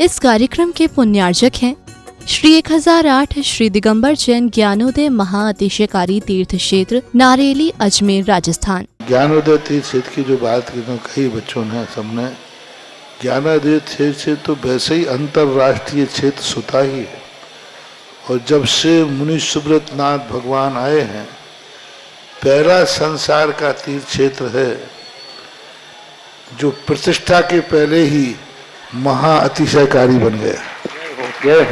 इस कार्यक्रम के पुण्यार्जक हैं श्री 1008 श्री दिगंबर जैन ज्ञानोदय महाअतिशयकारी तीर्थ क्षेत्र नारेली अजमेर राजस्थान। ज्ञानोदय तीर्थ क्षेत्र की जो बात की तो कई बच्चों ने सबने ज्ञानोदय क्षेत्र से तो वैसे ही अंतर्राष्ट्रीय क्षेत्र सुता ही है। और जब से मुनि सुब्रत नाथ भगवान आए हैं, पहला संसार का तीर्थ क्षेत्र है जो प्रतिष्ठा के पहले ही महाअतिशयकारी बन गया।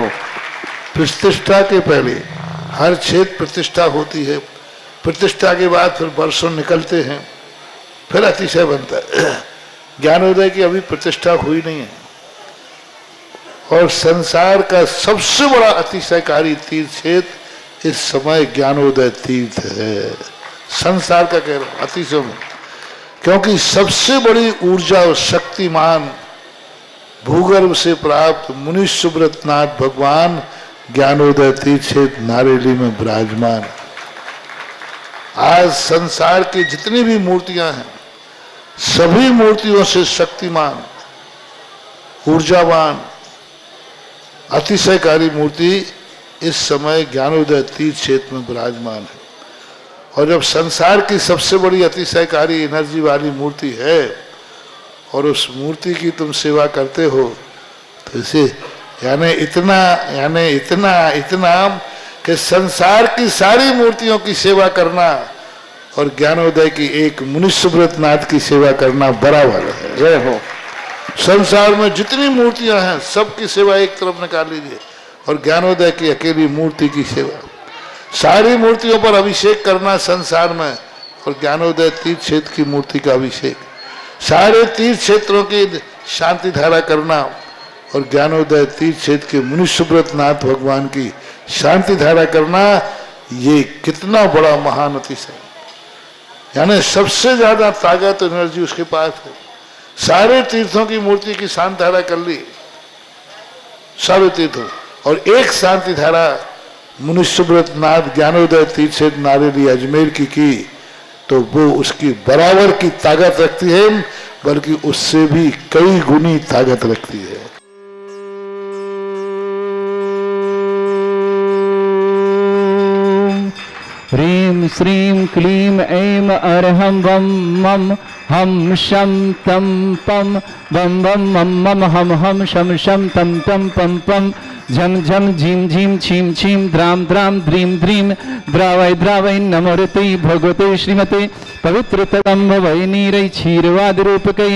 प्रतिष्ठा के पहले हर क्षेत्र प्रतिष्ठा होती है, प्रतिष्ठा के बाद फिर वर्षों निकलते हैं, फिर अतिशय बनता है। ज्ञानोदय की अभी प्रतिष्ठा हुई नहीं है और संसार का सबसे बड़ा अतिशयकारी तीर्थ क्षेत्र इस समय ज्ञानोदय तीर्थ है। संसार का कह रहा हूं अतिशय में, क्योंकि सबसे बड़ी ऊर्जा और शक्तिमान भूगर्भ से प्राप्त मुनि सुब्रत नाथ भगवान ज्ञानोदय तीर्थ क्षेत्र नारेली में विराजमान। आज संसार की जितनी भी मूर्तियां हैं, सभी मूर्तियों से शक्तिमान, ऊर्जावान, अतिशयकारी मूर्ति इस समय ज्ञानोदय तीर्थ क्षेत्र में विराजमान है। और जब संसार की सबसे बड़ी अतिशयकारी एनर्जी वाली मूर्ति है और उस मूर्ति की तुम सेवा करते हो, तो इसे यानी इतना कि संसार की सारी मूर्तियों की सेवा करना और ज्ञानोदय की एक मुनि सुब्रत नाथ की सेवा करना बराबर है। जय हो। संसार में जितनी मूर्तियां हैं सबकी सेवा एक तरफ निकाल लीजिए और ज्ञानोदय की अकेली मूर्ति की सेवा। सारी मूर्तियों पर अभिषेक करना संसार में और ज्ञानोदय तीर्थ क्षेत्र की मूर्ति का अभिषेक, सारे तीर्थ क्षेत्रों की शांति धारा करना और ज्ञानोदय तीर्थ क्षेत्र के मुनि सुब्रत नाथ भगवान की शांति धारा करना, ये कितना बड़ा महान अतिशय। यानी सबसे ज्यादा ताकत एनर्जी उसके पास है। सारे तीर्थों की मूर्ति की शांति धारा कर ली, सारे तीर्थों, और एक शांति धारा मुनि सुब्रत नाथ ज्ञानोदय तीर्थ क्षेत्र नारेली अजमेर की तो वो उसकी बराबर की ताकत रखती है, बल्कि उससे भी कई गुनी ताकत रखती है। ह्रीं श्रीं क्लीं ऐं अर्हं वं मं हम शं तं पं वं वं मं मम हम हम शं शं तं तं पं पं झं झं झीं झीं छीं छीं द्रां द्रां द्रीं द्रीं द्रावय द्रावय नमोरते भगवते श्रीमते पवित्रतरं भवै नीरै क्षीरवादिरूपकै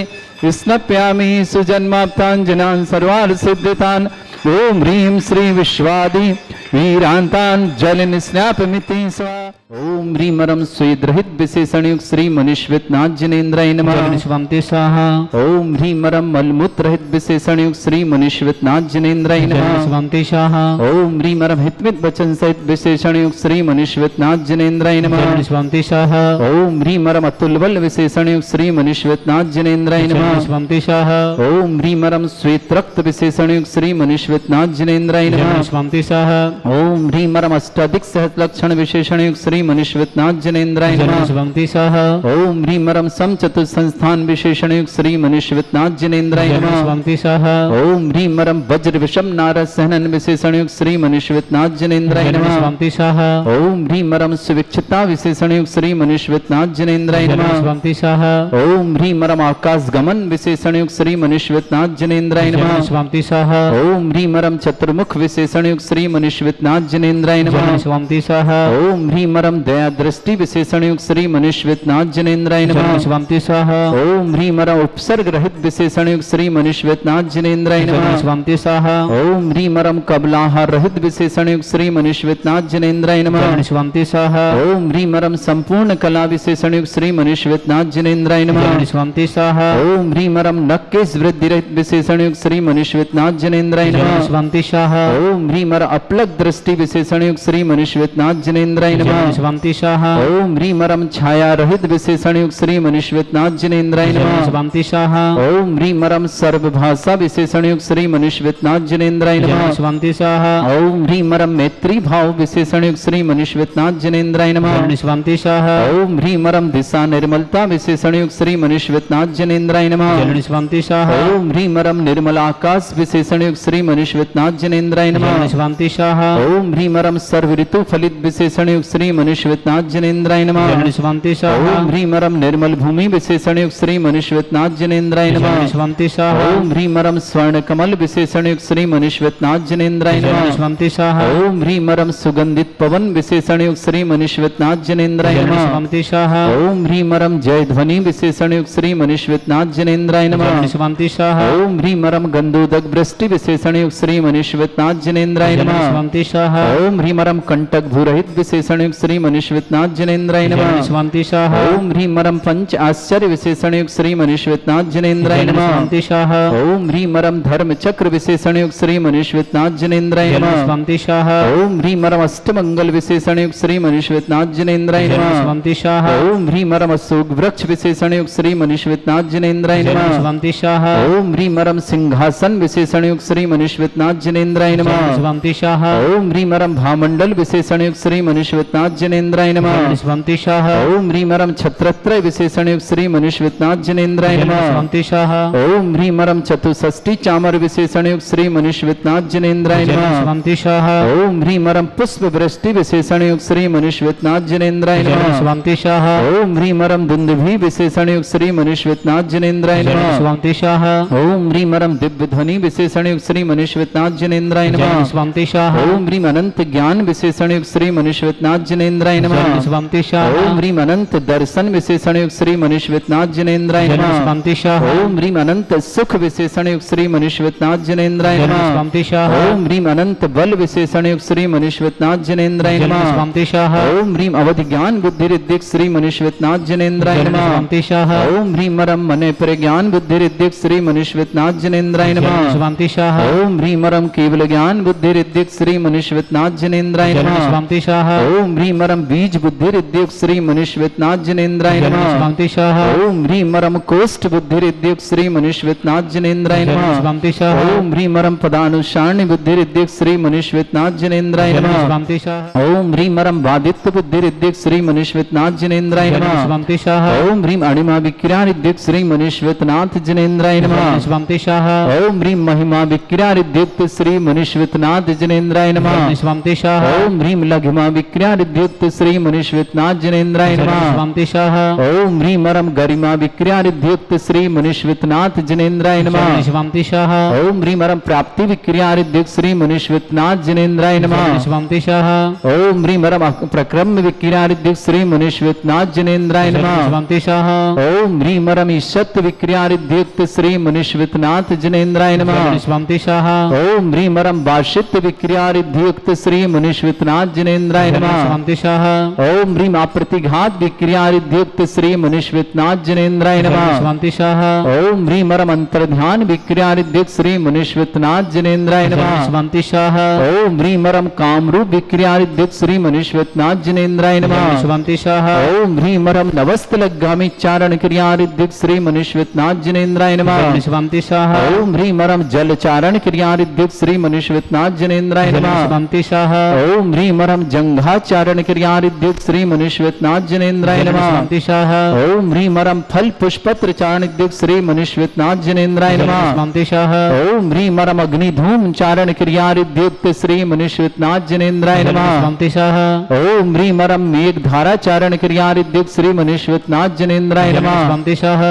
स्नप्यामि सुजन्माप्ताञ्जनान् सर्वान् सिद्धितान्। ओम ह्रीं श्री विश्वादि वीरांतान जल निस्नापमिति स्वा। ओम ह्रीं मरम स्वेद्रहित विशेषणयुक्त श्री मनीश्वित नाथ जिनेन्द्राय नमः स्वामिते स्वाहा। ओम ह्रीं मरम मलमूत्रहित विशेषणयुक्त श्री मनीश्वित नाथ जिनेन्द्राय नमः स्वामिते स्वाहा। ओम ह्रीं मरम हितमित वचन सहित विशेषणयुक्त श्री मनीश्वित नाथ जिनेन्द्राय नमः स्वामिते स्वाहा। ओम ह्रीं मरम अतुल बल विशेषणयुक्त श्री मनीश्वित नाथ जिनेन्द्राय नमः स्वामिते स्वाहा। ओम ह्रीं मरम श्वेत रक्त विशेषणयुक्त श्री मनीश्वित नाथ जिनेन्द्राय नमः स्वामिते स्वाहा। ओम ह्रीं मरम अष्टाधिक सहस्र लक्षण विशेषणयुक्त श्री मनीश्वित नाथ जिनेन्द्राय नमः स्वामिते स्वाहा। ओम ह्रीं मरम सम चतुर्थ संस्थान विशेषणयुक्त श्री मनीश्वित नाथ जिनेन्द्राय नमः स्वामिते स्वाहा। ओम ह्रीं मरम वज्र विषम नारद सहनन विशेषणयुक्त श्री मनीश्वित नाथ जिनेन्द्राय नमः स्वामिते स्वाहा। ओम ह्रीं मरम सुविक्षिता विशेषणयुक्त श्री मनीश्वित नाथ जिनेन्द्राय नमः स्वामिते स्वाहा। ओम ह्रीं मरम आकाश गमन विशेषणयुक्त श्री मनीश्वित नाथ जिनेन्द्राय नमः स्वामिते स्वाहा। ओम ह्रीं मरम चतुर्मुख विशेषणयुक्त श्री मनीश्वित नाथ जिनेन्द्राय नमः स्वामिते स्वाहा। ओम ह्रीं मरम दया दृष्टि विशेषणयुक्त श्री मनीश्वित नाथ जिनेन्द्राय नमः स्वामिते स्वाहा। ओम ह्रीं मरम उपसर्ग रहित विशेषणयुक्त श्री मनीश्वित नाथ जिनेन्द्राय नमः स्वामिते स्वाहा। ओम ह्रीं मरम कबलाहार रहित विशेषणयुक्त श्री मनीश्वित नाथ जिनेन्द्राय नमः स्वामिते स्वाहा। ओम ह्रीं मरम संपूर्ण कला विशेषणयुक्त श्री मनीश्वित नाथ जिनेन्द्राय नमः स्वामिते स्वाहा। ओम ह्रीं मरम नक्केश वृद्धि रहित विशेषणयुक्त श्री मनीश्वित नाथ जिनेन्द्राय नमः स्वामिते स्वाहा। ओम ह्रीं मरम अपलक दृष्टि विशेषणयुक्त श्री मनीश्वित नाथ जिनेन्द्राय नमः शिवंति शाह ओम ह्रीं रम छाया रहित विशेषण युक्त श्री मनुष्यनाथ जिनेन्द्राय नमः शिवंति शाह ओम ह्रीं रम सर्वभाषा विशेषण युक्त श्री मनुष्यनाथ जिनेन्द्राय नमः शिवंति शाह ओम ह्रीं रम मैत्री भाव विशेषण युक्त श्री मनुष्यनाथ जिनेन्द्राय नमः शिवंति शाह ओम ह्रीं रम दिशा निर्मलता विशेषण युक्त श्री मनुष्यनाथ जिनेन्द्राय नमः शिवंति शाह ओम ह्रीं रम निर्मल आकाश विशेषण युक्त श्री मनुष्यनाथ जिनेन्द्राय नमः शिवंति शाह ओम ह्रीं रम सर्व ऋतु फलित विशेषण युक्त श्री मनुष्यनाथ जिनेन्द्राय नमः शिवंति शाह ओम ह्रीं रम निर्मल भूमि विशेषण युक्त श्री मनुष्यनाथ जिनेन्द्राय नमः शिवंति शाह ओम ह्रीं रम स्वर्ण कमल विशेषण युक्त श्री मनुष्यनाथ जिनेन्द्राय नमः शिवंति शाह ओम ह्रीं रम सुगंधित पवन विशेषण युक्त श्री मनुष्यनाथ जिनेन्द्राय नमः शिवंति शाह ओम ह्रीं रम जय ध्वनि विशेषण युक्त श्री मनुष्यनाथ जिनेन्द्राय नमः शिवंति शाह ओम ह्रीं रम गंधोदक वृष्टि विशेषण युक्त श्री मनुष्यनाथ जिनेन्द्राय नमः शिवंति शाह ओम ह्रीं रम कंटक भूरहित विशेषण युक्त श्री मनुष्यनाथ जिनेन्द्राय नमः शिवंति शाह ओम ह्रीं रम पंच आश्चर्य विशेषण युक्त श्री मनुष्यनाथ जिनेन्द्राय नमः शिवंति शाह ओम ह्रीं रम धर्म चक्र विशेषण युक्त श्री मनुष्यनाथ जिनेन्द्राय नमः शिवंति शाह ओम ह्रीं रम अष्टमंगल विशेषण युक्त श्री मनुष्यनाथ जिनेन्द्राय नमः शिवंति शाह ओम ह्रीं रम अशोक वृक्ष विशेषण युक्त श्री मनुष्यनाथ जिनेन्द्राय नमः शिवंति शाह ओम ह्रीं रम सिंहासन विशेषण युक्त श्री मनुष्यनाथ जिनेन्द्राय नमः शिवंति शाह ओम ह्रीं रम भामंडल विशेषण युक्त श्री मनुष्यनाथ जिनेन्द्राय नमः शिवंति शाह ओम ह्रीं रम छत्रत्रय विशेषण युक्त श्री मनुष्यनाथ जिनेन्द्राय नमः शिवंति शाह ओम ह्रीं रम चतुष्षष्टि चामर विशेषण युक्त श्री मनुष्यनाथ जिनेन्द्राय नमः शिवंति शाह ओम ह्रीं रम पुष्प वृष्टि विशेषण युक्त श्री मनुष्यनाथ जिनेन्द्राय नमः शिवंति शाह ओम ह्रीं रम दुंदुभि विशेषण युक्त श्री मनुष्यनाथ जिनेन्द्राय नमः शिवंति शाह ओम ह्रीं रम दिव्य ध्वनि विशेषण युक्त श्री मनुष्यनाथ जिनेन्द्राय नमः शिवंति शाह ओम ह्रीं अनंत ज्ञान विशेषण युक्त श्री मनुष्यनाथ जिनेन्द्राय नमः शिवंति शाह ओम ह्रीं अनंत दर्शन विशेषण युक्त श्री मनुष्यनाथ जिनेन्द्राय नमः शिवंति शाह ओम ह्रीं अनंत सुख विशेषण युक्त श्री मनुष्यनाथ जिनेन्द्राय नमः शिवंति शाह ओम ह्रीं अनंत बल विशेषण युक्त श्री मनुष्यनाथ जिनेन्द्राय नमः शिवंति शाह ओम ह्रीं अवधि ज्ञान बुद्धि रिद्धिक श्री मनुष्यनाथ जिनेन्द्राय नमः शिवंति शाह ओम ह्रीं रम मन प्रज्ञान बुद्धि रिद्धिक श्री मनुष्यनाथ जिनेन्द्राय नमः शिवंति शाह ओम ह्रीं रम केवल ज्ञान बुद्धि रिद्धिक श्री मनुष्यनाथ जिनेन्द्राय नमः शिवंति शाह ओम ह्रीं रम बीज बुद्धि रिद्धिक श्री मनुष्यनाथ जिनेन्द्राय नमः शिवंति शाह ओम ह्रीं रम कोष्ठ बुद्धि रिद्धिक श्री मनुष्यनाथ जिनेन्द्राय नमः शिवंति शाह ओम ह्रीं रम पदानुसारणी बुद्धि रिद्धिक श्री मनुष्यनाथ जिनेन्द्राय नमः शिवंति शाह ओम ह्रीं रम वादित्य बुद्धि रिद्धिक श्री मनुष्यनाथ जिनेन्द्राय नमः शिवंति शाह ओम ह्रीं अणिमा विक्रिया रिद्धिक श्री मनुष्यनाथ जिनेन्द्राय नमः शिवंति शाह ओम ह्रीं महिमा विक्रिया रिद्धिक श्री मनुष्यनाथ जिनेन्द्राय नमः शिवंति शाह ओम ह्रीं लघिमा विक्रिया रिद्धिक श्री मनुष्यनाथ जिनेन्द्राय नमः शिवंति शाह ओम ह्रीं रम गरिमा विक्रिया रिद्धिक श्री मनुष्यनाथ जिनेन्द्राय नमः शिवंति शाह ओम ह्रीं रम प्राप्ति विक्रिया रिद्धिक श्री मनुष्यनाथ जिनेन्द्राय नमः शिवंति शाह ओम ह्रीं रम प्रक्रम विक्रिया रिद्धिक श्री मनुष्यनाथ जिनेन्द्राय नमः शिवंति शाह ओम ह्रीं रम ईशत विक्रिया रिद्धिक श्री मनुष्यनाथ जिनेन्द्राय नमः शिवंति शाह ओम ह्रीं रम वाशित विक्रिया रिद्धियुक्त श्री मनुष्यनाथ जिनेन्द्राय नमः शिवंति शाह ओम ह्रीं अप्रतिघात विक्रिया रिद्धियुक्त श्री मनुष्यनाथ जिनेन्द्राय नमः शिवंति शाह ओम ह्रीं रम अंतर्ध्यान विक्रिया रिद्धियुक्त श्री मनुष्यनाथ जिनेन्द्राय नमः शिवंति शाह ओम ह्रीं रम कामरूप विक्रिया रिद्धियुक्त श्री मनुष्यनाथ जिनेन्द्राय नमः शिवंति शाह ओम ह्रीं रम नवस्तलगामी चारण क्रिया रिद्धियुक्त श्री मनुष्यनाथ जिनेन्द्राय नमः शिवंति शाह ओम ह्रीं रम जल चारण क्रिया रिद्धियुक्त श्री मनुष्यनाथ जिनेन्द्राय नमः शिवंति शाह ओम ह्रीं रम जंघाचारण क्रिया रिद्धियुक्त श्री मनुष्यनाथ जिनेन्द्राय नमः शिवंति शाह ओम ह्रीं रम फल पुष्पत्र चारण रिद्धियुक्त श्री मनुष्यनाथ जिनेन्द्राय नमः शिवंति शाह ओम ह्रीं रम अग्नि धूम चारण क्रिया रिद्धियुक्त श्री मनुष्यनाथ जिनेन्द्राय नमः शिवंति शाह ओम ह्रीं रम मेघ धारा चारण क्रिया रिद्धियुक्त श्री मनुष्यनाथ जिनेन्द्राय नमः शिवंति शाह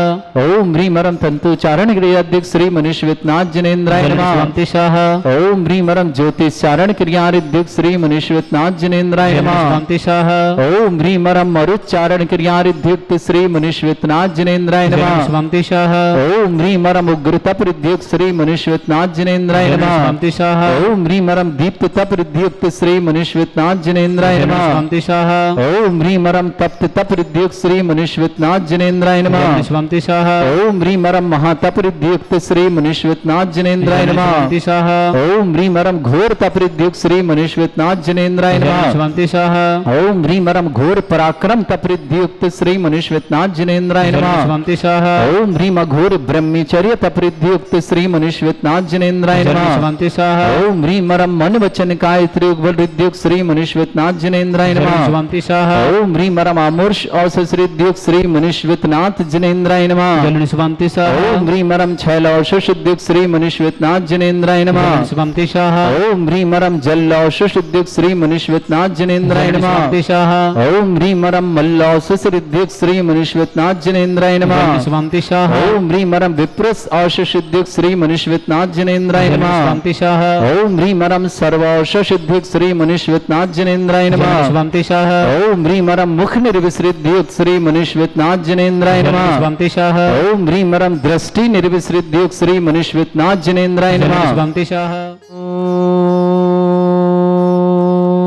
ओम ह्रीं रम तंतु चारण क्रिया रिद्धियुक्त श्री मनुष्यनाथ जिनेन्द्राय नमः शिवंति शाह ओम ह्रीं रम ज्योतिष चारण क्रिया रिद्धियुक्त श्री मनुष्यनाथ जिनेन्द्राय नमः शिवंति शाह ओम ह्रीं रम मरुच्चारण क्रिया रिद्धियुक्त श्री मनुष्यनाथ जिनेन्द्राय नमः शिवंति शाह ओम ह्रीं रम उग्र तप रिद्धियुक्त श्री मनुष्यनाथ जिनेन्द्राय नमः शिवंति शाह ओम ह्रीं रम दीप्त तप रिद्धियुक्त श्री मनुष्यनाथ जिनेन्द्राय नमः शिवंति शाह ओम ह्रीं रम तप्त तप रिद्धियुक्त श्री मनुष्यनाथ जिनेन्द्राय नमः शिवंति शाह ओम ह्रीं रम महातप रिद्धियुक्त श्री मनुष्यनाथ जिनेन्द्राय नमः शिवंति शाह ओम ह्रीं रम घोर तप रिद्धियुक्त श्री मनुष्यनाथ जिनेन्द्राय नमः शिवंति शाह ओम ह्रीं परम घोर पराक्रम तपरिद्युक्त श्री मनुष्यनाथ जिनेन्द्राय नमः। स्वांति स्वाहा। ओम ह्रीं अघोर ब्रह्मचर्य तपरिद्युक्त श्री मनुष्यनाथ जिनेन्द्राय नमः। स्वांति स्वाहा। ओम ह्रीं परम मन वचन काय त्रियुक्त श्री मनुष्यनाथ जिनेन्द्राय नमः। स्वांति स्वाहा। ओम ह्रीं परम आमूर्ष औषधि श्री मनुष्यनाथ जिनेन्द्राय नमः। स्वांति स्वाहा। ओम ह्रीं परम छैलौषुद्युक्त श्री मनुष्यनाथ जिनेन्द्राय नमः। स्वांति स्वाहा। ओम ह्रीं परम जलौषुद्युक्त श्री मनुष्यनाथ जिनेन्द्राय नमः। स्वांति स्वाहा। ओम ह्रीं परम मल्लौषुद्युक्त श्री मनुष्यनाथ जिनेन्द्राय नमः। स्वांति स्वाहा। ओम ह्रीं परम विप्रस औषधि श्री मनुष्यनाथ जिनेन्द्राय नमः। स्वांति स्वाहा। ओम ह्रीं परम सर्वौषधि श्री मनुष्यनाथ जिनेन्द्राय नमः। स्वांति स्वाहा। ओम ह्रीं परम मुख निर्विसृद्युक्त श्री मनुष्यनाथ जिनेन्द्राय नमः। स्वांति स्वाहा। ओम ह्रीं परम दृष्टि निर्विसृद्युक्त श्री मनुष्यनाथ जिनेन्द्राय नमः। स्वांति स्वाहा।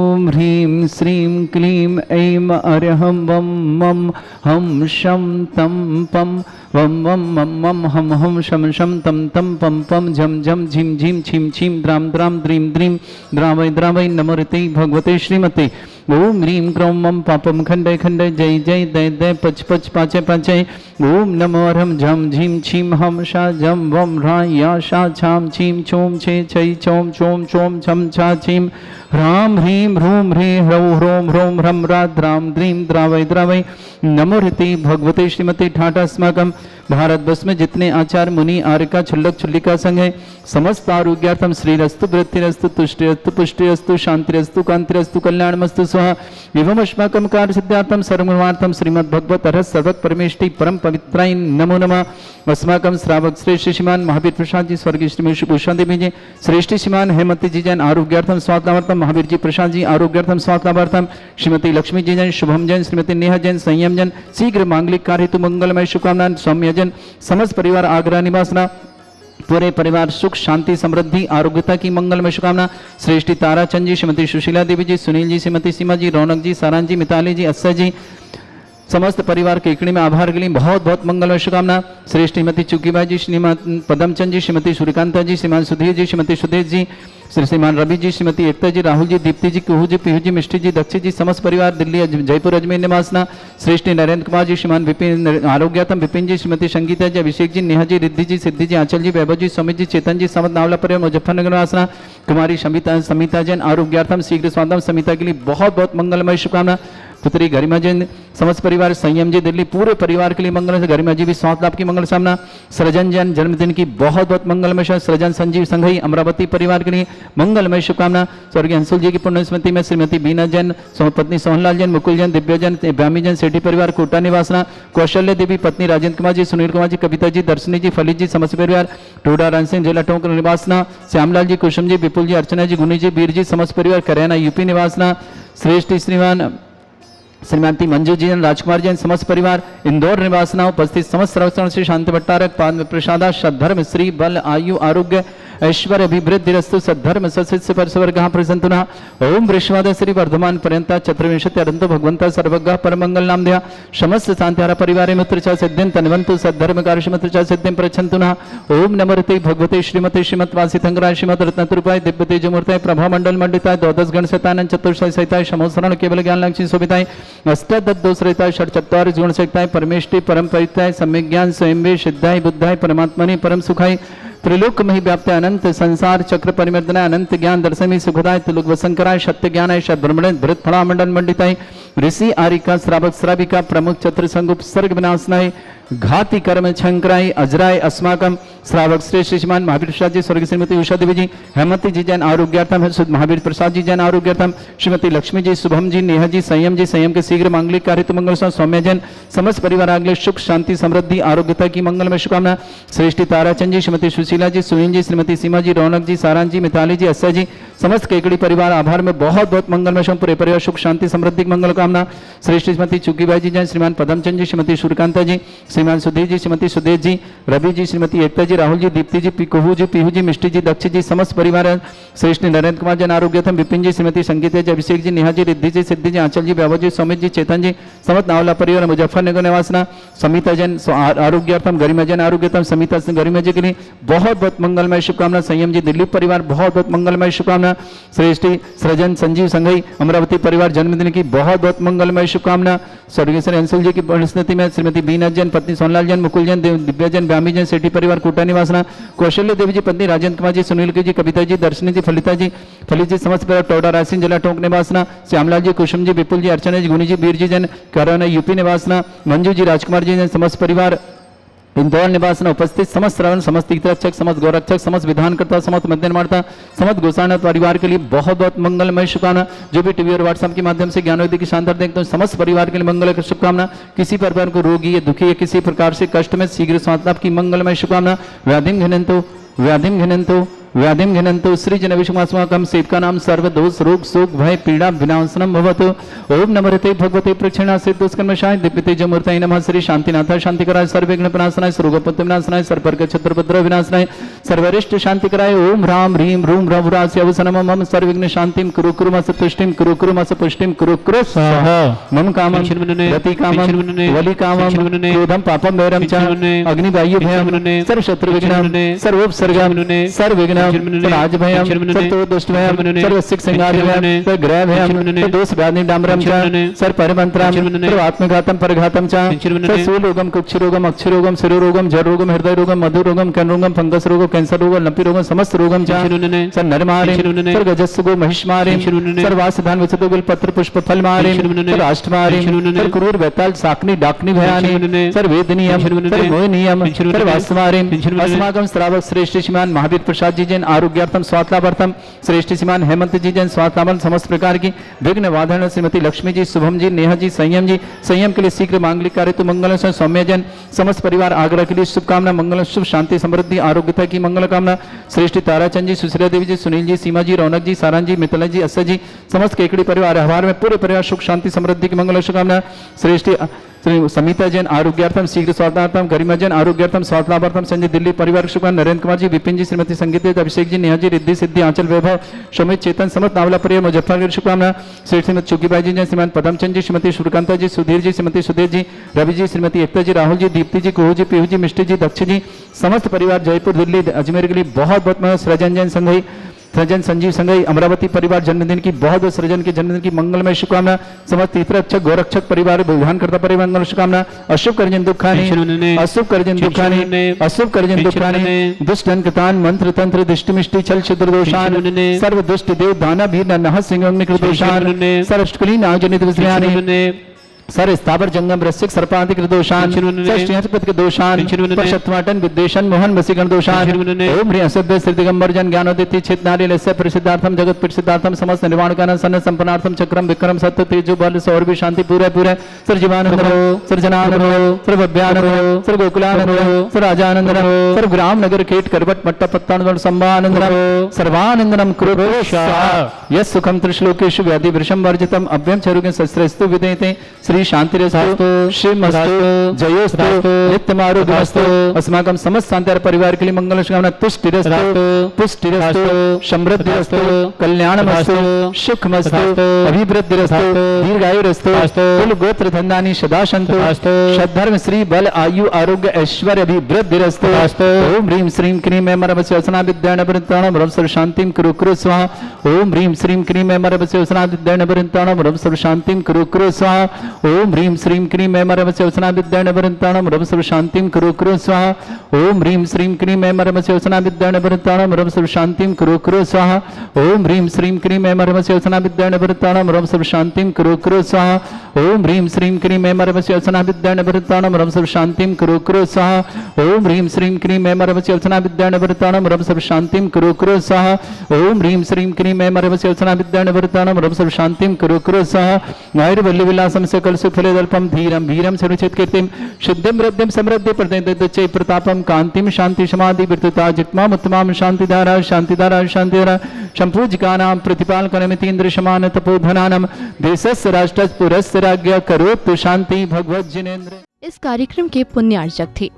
ओम ह्रीं श्रीं क्लीं ऐं अरहं वं मं हम शं तं पं वं वं मं मं हम हम शं शं तं तं पं पं झं झं झिं झिं छिं छिं द्रां द्रां द्रीं द्रीं द्रावै द्रावै नमोरते भगवते श्रीमते। ओम ह्रीं क्रों मं पापं खण्डय खण्डय जय जय दय दय पच पच पाचय पाचय। ओम नमो रं झं झिं छिं हम शा झं वं ह्रां या शा छां छिं छूं छे छै चौं चों चों छं छा छिं ह्रां ह्रीं ह्रूं ह्रीं ह्रौं ह्रौं ह्रौं ह्रं ह्रा द्रां द्रीं द्रावै द्रावै नमोरते भगवते श्रीमते। ठाठ अस्माकं भारतवर्ष में जितने आचार्य मुनि आर्यका छुल्लक छुल्लिका संघ है समस्त आरोग्यार्थम श्रीरस्तु वृत्तिरस्तु तुष्टिरस्तु पुष्टिरस्तु शांतिरस्तु कांतिरस्तु कल्याणमस्तु स्वाहा। एवं अस्माकं कार्य सिद्धार्थम सर्वमर्मार्थम श्रीमद् भगवत अरहत सर्वत परमेष्टि परम पवित्राय नमो नमः। अस्माकं श्रावक श्रेष्ठ श्रीमान महावीर प्रसाद जी स्वर्गीय श्री भूषण देवी जी श्रेष्ठ श्रीमान हेमंती जी जैन आरोग्यार्थम स्वास्थ्यार्थम महावीर जी प्रसाद जी आरोग्यार्थम स्वास्थ्यार्थम श्रीमती लक्ष्मी जी जैन शुभम जैन श्रीमती नेहा जैन संयम जैन शीघ्र मांगलिक कार्य हेतु मंगलमय शुभकामना सौम्य जैन समस्त परिवार आग्रह निवासना पूरे परिवार सुख शांति समृद्धि आरोग्यता की मंगलमय शुभकामना। श्रेष्ठी ताराचंद जी श्रीमती सुशीला देवी जी सुनील जी श्रीमती सीमा जी रौनक जी सारांश जी मिताली जी अस्य जी समस्त परिवार के इकड़ी में आभार के लिए बहुत बहुत मंगलमय शुभकामना। श्री श्रीमती चुकीबाई जी श्रीमान पदमचंद जी श्रीमती सूर्यकांता जी श्रीमान सुधीर जी श्रीमती सुधीर जी श्रीमान रवि जी श्रीमती एकता जी राहुल जी दीप्ति जी कुहू जी पीहू जी मिष्टी जी दक्षिण जी समस्त परिवार दिल्ली जयपुर अजमेर निवासना। श्रेष्ठी नरेंद्र कुमार जी श्रीमान विपिन आरोग्यातम विपिन जी श्रीमती संगीता जी अभिषेक जी नेहा जी रिद्धि जी सिद्धि जी आंचल जी वैभव जी समित जी चेतन जी समत नावला परिवार मुजफ्फरनगर निवासना। कुमारी समिता जैन आरोग्यार्थम शीघ्र स्वास्थ्य समिता के लिए बहुत बहुत मंगलमय शुभकामना। पुत्री गरिमा जैन समस्त परिवार संयम जी दिल्ली पूरे परिवार के लिए मंगल गरिमा जी भी स्वास्थ्य लाभ की मंगल सामना। सृजन जैन जन्मदिन की बहुत बहुत मंगलमय सृजन संजीव संघई अमरावती परिवार के लिए मंगलमय शुभकामना। स्वर्गीय अंशुल जी की पुण्य स्मृति में श्रीमती बीना जैन पत्नी सोहनलाल जैन मुकुल जैन दिव्या जैन ब्यामी जैन सेठी परिवार कोटा निवासना। कौशल्य देवी पत्नी राजेंद्र कुमार जी सुनील कुमार जी कविता जी दर्शनी जी फलित जी समस्त परिवार टोडा रण सिंह जिला टोंक निवासना। श्यामलाल जी कुसुम जी विपुल जी अर्चना जी गुनी जी वीर जी समस्त परिवार करैना यूपी निवासना। श्रेष्ठ श्रीमान श्रीमती मंजू जी राजकुमार जैन समस्त परिवार इंदौर निवासना। उपस्थित समस्त सर्वस्व श्री शांति भट्टारक पाद प्रसादा सद्धर्म श्री बल आयु आरोग्य ऐश्वर्य अभिवृद्धिरस्तु सद्धर्म सत्स्य परस्वर्गः प्रसन्तुना। ओम वृषवाद श्री वर्धमान पर्यंता चतुर्विंशति अरंतो भगवंता सर्वज्ञ परमंगल नामधेय समस्त शांतिहारा परिवारे मित्र च सिद्धिं तन्वन्तु सद्धर्म कार्यमित्र च सिद्धिं प्रच्छन्तुना। ओम नमोते भगवते श्रीमते श्रीमद्वासितंगराय श्रीमद रत्नतरूपाय दिव्य तेजमूर्ताय प्रभा मंडल मंडिताय द्वादश गण शतानंद चतुर्शय सहिताय समोसरण केवल ज्ञान लक्ष्मी शोभिताय अष्टादशरहिताय षट्चत्वारिश गुण सहिताय परमेष्टि परम परिताय सम्यक ज्ञान स्वयं सिद्धाय बुद्धाय परमात्मने परम सुखाय त्रिलोक में व्याप्त अनंत संसार चक्र परिमर्दनाय अनंत ज्ञान दर्शमी सुखदाय त्रिलोक वसंकराय सत्य ज्ञानाय शतब्रह्मणे भृत फणा मंडल मंडिताय ऋषि आरिका श्रावक श्राविका प्रमुख चतुर संगुप सर्ग विनाशनाय घाति कर्म छंकराय अजराय अस्माकम श्रावक श्रेष्ठ श्रीमान महावीर प्रसाद जी स्वर्गीय श्रीमती उषा देवी जी हेमंती जी जैन आरोग्यार्थम महावीर प्रसाद जी जैन आरोग्यार्थम श्रीमती लक्ष्मी जी शुभम जी नेहा जी संयम के शीघ्र मांगलिक कार्य मंगल सौम्य जैन समस्त परिवार आगले सुख शांति समृद्धि आरोग्यता की मंगलमय शुभकामना। श्रेष्ठी ताराचंद जी श्रीमती सुशीला जी सुनील जी श्रीमती सीमा जी रौनक जी सारांश जी मिताली जी अस्य जी समस्त केकड़ी परिवार आभार में बहुत बहुत मंगलमय पूरे परिवार सुख शांति समृद्धि मंगल कामना। श्रेष्ठ श्रीमती चुकीबाई जी जैन श्रीमान पदमचंद जी श्रीमती सूर्यकांता जी श्रीमान सुधीर जी, श्रीमती सुदेश जी, रवि जी, श्रीमती एकता जी, राहुल जी, दीप्ति जी, कुहू जी, पीहू जी, मिष्टी जी, दक्ष जी, समस्त परिवार श्रेष्ठ नरेंद्र कुमार जन आरोग्यथम, विपिन जी, श्रीमती संगीता जी, अभिषेक जी, नेहा जी, रिद्धि जी, सिद्धि जी, आंचल जी, व्यावो जी, सौमित जी, चेतन जी, समस्त नावला परिवार मुजफ्फरनगर निवासना, समिता जन आरोग्यार्थम, गरिमा जन आरोग्यथम, समिता गरिमा जी के लिए बहुत बहुत मंगलमय शुभकामना। संयम जी, दिलीप परिवार बहुत बहुत मंगलमय शुभकामना। श्रेष्ठी सृजन संजीव संघई अमरावती परिवार जन्मदिन की बहुत बहुत मंगलमय शुभकामना। स्वर्गीय श्री अंशुल जी की परिस्थिति में श्रीमती बीना जैन, पत्नी सोनलाल जैन, मुकुल जैन, दिव्या जैन, ब्यामी जैन, सेठी परिवार कोटा निवासना, कौशल्य देवी जी, पत्नी राजेंद्र कुमार जी, सुनील जी, कविता जी, दर्शनी जी, फलिता जी, फलित जी, समस्त परिवार टोडा रायसिंह जिला टोंक निवासना, श्यामलाल जी, कुसुम जी, विपुल जी, अर्चना जी, गुनी जी, वीर जी जैन, करौना यूपी निवासना, मंजू जी, राजकुमार जी जैन, समस्त परिवार इंदौर निवासना उपस्थित समस्त श्रवण, समस्त तीर्थरक्षक, समस्त गौरक्षक, समस्त विधानकर्ता, समस्त मध्यमार्ता, समस्त गोसाना परिवार के लिए बहुत बहुत मंगलमय शुभकामना। जो भी टीवी और व्हाट्सएप के माध्यम से ज्ञानोदय की शानदार देखते हैं, समस्त परिवार के लिए मंगल की शुभकामना। किसी प्रकार को रोगी या दुखी या किसी प्रकार से कष्ट में शीघ्र स्वास्थ्य लाभ की मंगलमय शुभकामना। व्याधिम घिनंतो सृजन विषमास्माकं सेवका नाम सर्वदोष रोग शोक भय पीड़ा विनाशनम भवतु। ओम नमस्ते भगवते प्रक्षिणा से दुष्कर्मशाय दिव्यते जमूर्तये नमः। श्री शांतिनाथाय शांतिकराय सर्वविघ्न विनाशनाय सर्वोपद्रव विनाशनाय सर्ववर्ग छत्रपद्रव विनाशनाय सर्वरिष्ट शांतिकराय ओम राम ह्रीं रूम रघुरास्य अवसनम मम सर्वविघ्न शांतिं कुरु कुरु मस तुष्टिं कुरु कुरु मस पुष्टिं कुरु कुरु स्वाहा। मम कामं गति कामं वलि कामं क्रोधं पापं वैरं च अग्निवायु भयं सर्वशत्रु विघ्नं सर्वोपसर्गं सर्वविघ्नं राज भयं सर्व दुष्ट भयं सर्व सिक सिंगार भयं सर्व ग्रह भयं दोष व्याधि डाम्रम च सर्व परमंत्रम सर्व आत्मघातम परघातम च सर्व सूलरोगम कुक्षरोगम अक्षरोगम शिरोरोगम जररोगम हृदय रोगम मधुरोगम कर्णरोगम फंगस रोगम कैंसर रोगम लंपी रोगम समस्त रोगम च सर्व नरमारे सर्व गजस्सुगो महिष्मारे सर्व वासधान वसतो बिल पत्र पुष्प फल मारे सर्व अष्टमारे सर्व क्रूर वैताल साकनी डाकनी भयानि सर्व वेदनीयम सर्व मोहनीयम सर्व वासमारे अस्माकं श्रावक श्रेष्ठ श्रीमान महावीर प्रसाद जी जैन आरोग्यार्थम स्वास्थ्यार्थम श्रेष्ठ श्रीमान हेमंत जी जैन स्वास्थ्यार्थम समस्त प्रकार की विघ्न वाधन श्रीमती लक्ष्मी जी, शुभम जी, नेहा जी, संयम के लिए शीघ्र मांगलिक कार्य तो मंगल सौम्य जैन समस्त परिवार आगरा के लिए शुभकामना। मंगल शुभ शांति समृद्धि आरोग्यता की मंगल कामना। श्रेष्ठ ताराचंद जी, सुशीला देवी जी, सुनील जी, सीमा जी, रौनक जी, सारण जी, मिथिला जी, अस्सा जी, समस्त केकड़ी परिवार आभार में पूरे परिवार सुख शांति समृद्धि की मंगल शुभकामना। श्रेष्ठ समिता जैन आरोग्यार्थम शीघ्र स्वास्थ्यार्थम, गरिमा जैन आरोग्यार्थम स्वास्थ्यार्थम, संजय दिल्ली परिवार शुभकामना। नरेंद्र कुमार जी, विपिन जी, श्रीमती संगीता, अभिषेक जी, नेहा जी, रिद्धि सिद्धि, आंचल वैभव, सुमित चेतन, समस्त नावला परिवार मुजफ्फरनगर शुभकामना। श्रेष्ठ श्रीमती चुकीबाई जी जैन, श्रीमान पदमचंद जी, श्रीमती सूर्यकांता जी, सुधीर जी, श्रीमती सुदेश जी, रवि जी, श्रीमती एकता जी, राहुल जी, दीप्ति जी, कुहू जी, पीहू जी, मिष्टी जी, दक्ष जी, समस्त परिवार जयपुर दिल्ली अजमेर के लिए बहुत बहुत सृजन जैन संघई सृजन संजीव संघई अमरावती परिवार जन्मदिन की बहुत सृजन के जन्मदिन की मंगलमय शुभकामना। समस्त तीर्थरक्षक गौरक्षक परिवार विधानकर्ता परिवार मंगल शुभकामना। अशुभ करजन दुखानी अशुभ करजन दुखानी अशुभ करजन दुखानी दुष्ट कृतान मंत्र तंत्र दृष्टि मिष्टि छल छिद्र दोषान सर्व दुष्ट देव दाना भीर नह सिंह दोषान सर्वष्टकुलीन आजनित विषयानि सर स्थावर जंगम रसिक सर्पांतिक दोषान श्रीहस्पति के दोषान शतवाटन विद्वेषण मोहन वसीगण दोषान ओम ह्रीं असभ्य श्री दिगंबर जन ज्ञानोदिति चित नारी लस्य प्रसिद्धार्थम जगत प्रसिद्धार्थम समस्त निर्वाण कारण सन संपन्नार्थम चक्रम विक्रम सत्य तेजो बल सौर भी शांति पूरे पूरे सर जीवानंद रहो सर जनानंद रहो सर भव्यानंद रहो सर गोकुलानंद रहो सर राजानंद रहो सर ग्राम नगर केट करवट मट्टा पत्तानंद संभानंद रहो सर्वानंदनम कुरु यस सुखम त्रिश्लोकेषु व्याधि वृषम वर्जितम अभ्यम चरुगे शस्त्रस्तु विदेते श्री शांतिरस्तु शिवमस्तु जयोस्तु नित्यमारोग्यमस्तु अस्माकं समस्त शांति परिवार के लिए मंगल शुभकामना। तुष्टिरस्तु पुष्टिरस्तु समृद्धिरस्तु कल्याणमस्तु सुखमस्तु अभिवृद्धिरस्तु दीर्घायुरस्तु कुल गोत्र धन्यानि सदा सन्तु सद्धर्म श्री बल आयु आरोग्य ऐश्वर्य अभिवृद्धिरस्तु ओम ह्रीं श्रीं क्रीं ऐं मरवस्य वसना विद्यानवृत्ताणं रव सर्व शांतिं कुरु कुरु स्वाहा। ओम ह्रीं श्रीं क्रीं ऐं मरवस्य वसना विद्यानवृत्ताणं रव सर्व शांतिं कुरु कुरु स्वाहा। ओम ह्रीं श्रीं क्रीं ऐं मरवस्य वसना विद्यानवृत्ताणं रव सर्व शांतिं कुरु कुरु स्वाहा। ओम ह्रीं श्रीं क्रीं ऐं मरवस्य वसना विद्यानवृत्ताणं रव सर्व शांतिं कुरु कुरु स्वाहा। ओम ह्रीं श्रीं क्रीं ऐं मरवस्य वसना विद्यानवृत्ताणं रव सर्व शांतिं कुरु कुरु स्वाहा। ओम ह्रीं श्रीं क्रीं ऐं मरवस्य वसना विद्यानवृत्ताणं रव सर्व शांतिं कुरु कुरु स्वाहा। ओम ह्रीं श्रीं क्रीं ऐं मरवस्य वसना विद्यानवृत्ताणं रव सर्व शांतिं कुरु कुरु स्वाहा। ओम ह्रीं श्रीं क्रीं ऐं मरवस्य वसना विद्यानवृत्ताणं रव सर्व शांतिं कुरु कुरु स्वाहा। आयुर्वल्ली विलासं सकल सुफलदल्पं धीरं वीरं सर्वचित कीर्तिं शुद्धिं वृद्धिं समृद्धि प्रदे प्रतापं कांतिं शांति समाधि विर्तुता जित्माम उत्तमां शांतिधारा शांतिधारा शांतिधारा संपूज्यकानां प्रतिपालकनमिति इंद्रशमान तपोधनानां देशस्य राष्ट्रस्य पुरस्य राज्ञ करोतु शांति भगवत जिनेन्द्र। इस कार्यक्रम के पुण्यार्चक थे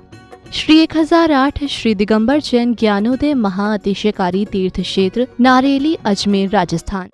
श्री 1008 श्री दिगंबर जैन ज्ञानोदय महाअतिशयकारी तीर्थ क्षेत्र नारेली, अजमेर, राजस्थान।